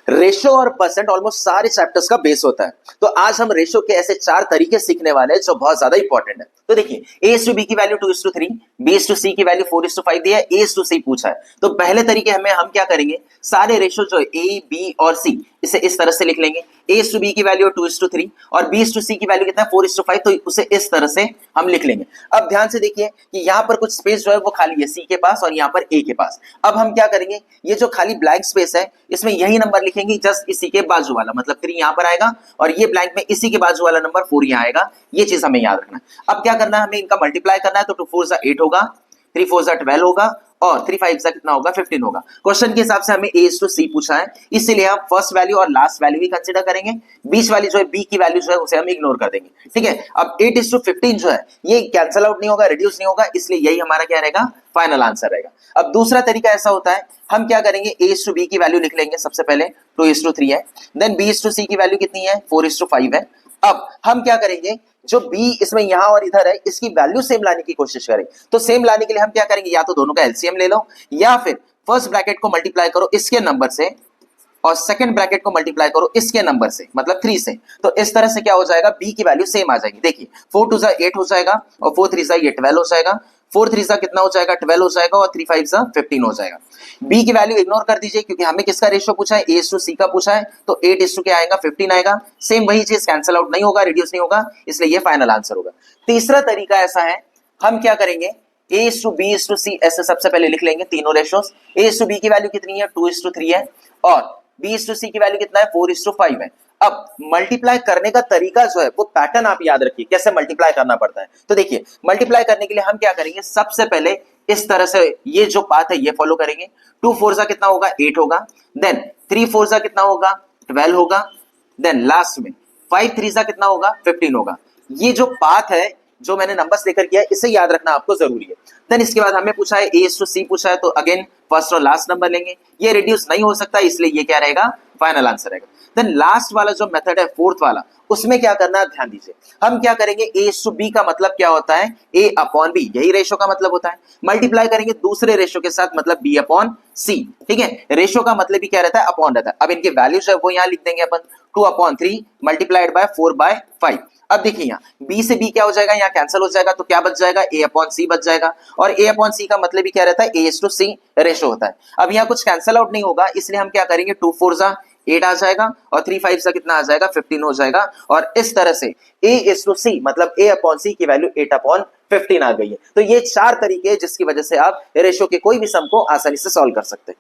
Ratio और percent almost सारे chapters का बेस होता है। तो आज हम रेशो के ऐसे 4 तरीके सीखने वाले हैं जो बहुत ज्यादा इंपॉर्टेंट है। तो देखिए, a is to b की value 2 is to 3, b is to c की वैल्यू 4 is to 5 दी है, a is to c पूछा है। तो पहले तरीके हम क्या करेंगे, सारे रेशो जो a, b और c इसे इस तरह से लिख लेंगे। a is to b की वैल्यू 2 is to 3 और b is to c की वैल्यू कितना है 4 is to 5, तो उसे इस तरह से हम लिख लेंगे। अब ध्यान से देखिए कि यहाँ पर कुछ स्पेस जो है वो खाली है c के पास और यहाँ पर a के पास। अब हम क्या करेंगे, ये जो खाली ब्लैंक स्पेस है इसमें यही नंबर लिखेंगे जस्ट इसी के बाजू वाला, मतलब 3 यहाँ पर आएगा और ये ब्लैंक में इसी के बाजू वाला नंबर 4 यहाँ आएगा। ये चीज हमें याद रखना है। अब क्या करना है, हमें इनका मल्टीप्लाई करना है। तो 2 4 8 होगा, 3 4 12 होगा और 3 5 कितना होगा 15 होगा। क्वेश्चन के हिसाब से हमें a is to c पूछा है, इसीलिए हम फर्स्ट वैल्यू और लास्ट वैल्यू ही कंसीडर करेंगे। बीच वाली जो है b की वैल्यू जो है उसे हम इग्नोर कर देंगे, ठीक है। अब 8 is to 15 जो है ये कैंसिल आउट नहीं होगा, रिड्यूस नहीं होगा, इसलिए यही हमारा क्या रहेगा, फाइनल आंसर रहेगा। अब दूसरा तरीका ऐसा होता है, हम क्या करेंगे, a is to b की वैल्यू लिख लेंगे। सबसे पहले 2 is to 3 है, then b is to c की वैल्यू कितनी है 4 is to 5 है। अब हम क्या करेंगे, जो b इसमें यहां और इधर है इसकी वैल्यू सेम लाने की कोशिश करें। तो सेम लाने के लिए हम क्या करेंगे, या तो दोनों का एलसीएम ले लो या फिर फर्स्ट ब्रैकेट को मल्टीप्लाई करो इसके नंबर से और सेकंड ब्रैकेट को मल्टीप्लाई करो इसके नंबर से, मतलब 3 से। तो इस तरह से क्या हो जाएगा, b की वैल्यू सेम आ जाएगी। देखिए 4 2 8 हो जाएगा और 4 3 ये 12 हो जाएगा, 4 3 कितना हो जाएगा 12 हो जाएगा और 3 5 15 हो जाएगा। b की वैल्यू इग्नोर कर दीजिए क्योंकि हमें किसका रेशियो पूछा है, a is to c का पूछा है। तो 8 is to क्या आएगा 15 आएगा। सेम वही चीज, कैंसिल आउट नहीं होगा, रिड्यूस नहीं होगा, इसलिए ये फाइनल आंसर होगा। तीसरा तरीका ऐसा है, हम क्या करेंगे, a is to b is to c ऐसे सबसे पहले लिख लेंगे तीनों ratios. a is to b की वैल्यू कितनी है 2 is to 3 है और b is to c की वैल्यू कितना है 4 is to 5 है। अब मल्टीप्लाई करने का तरीका जो है वो पैटर्न आप याद रखिए, कैसे मल्टीप्लाई करना पड़ता है। तो देखिए मल्टीप्लाई करने के लिए हम क्या करेंगे, सबसे पहले इस तरह से ये जो पाथ है ये फॉलो करेंगे। 2 4 कितना होगा 8 होगा, देन 3 4 कितना होगा 12 होगा, देन लास्ट में 5 3 कितना होगा 15 होगा। ये जो पाथ है जो मैंने नंबर्स लेकर किया है इसे याद रखना आपको जरूरी है। देन इसके बाद हमें पूछा है a is to c पूछा है, तो अगेन फर्स्ट और लास्ट नंबर लेंगे। ये रिड्यूस नहीं हो सकता इसलिए ये क्या रहेगा, फाइनल आंसर रहेगा। देन लास्ट वाला जो मेथड है फोर्थ वाला, उसमें क्या करना है ध्यान दीजिए। हम क्या करेंगे, a is to b का मतलब क्या होता है a अपॉन b, यही रेशो का मतलब होता है। मल्टीप्लाई करेंगे दूसरे रेशो के साथ, मतलब b अपॉन c, ठीक है। रेशो का मतलब भी क्या रहता है, अपॉन रहता है। अब इनके वैल्यूज है वो यहाँ लिख देंगे अपन, 2 अपॉन 3 मल्टीप्लाइड बाय 4 बाय 5। अब देखिए यहाँ b से b क्या हो जाएगा, यहाँ कैंसिल हो जाएगा, तो क्या बच जाएगा a अपॉन c बच जाएगा। और a अपॉन c का मतलब भी क्या रहता है, a is to c ratio होता है। अब यहाँ कुछ कैंसिल आउट नहीं होगा, इसलिए हम क्या करेंगे, 2 4 8 आ जाएगा और 3 5 कितना आ जाएगा 15 हो जाएगा। और इस तरह से a is to c मतलब a अपॉन c की वैल्यू 8 अपॉन 15 आ गई है। तो ये 4 तरीके जिसकी वजह से आप रेशो के कोई भी सम को आसानी से सॉल्व कर सकते हैं।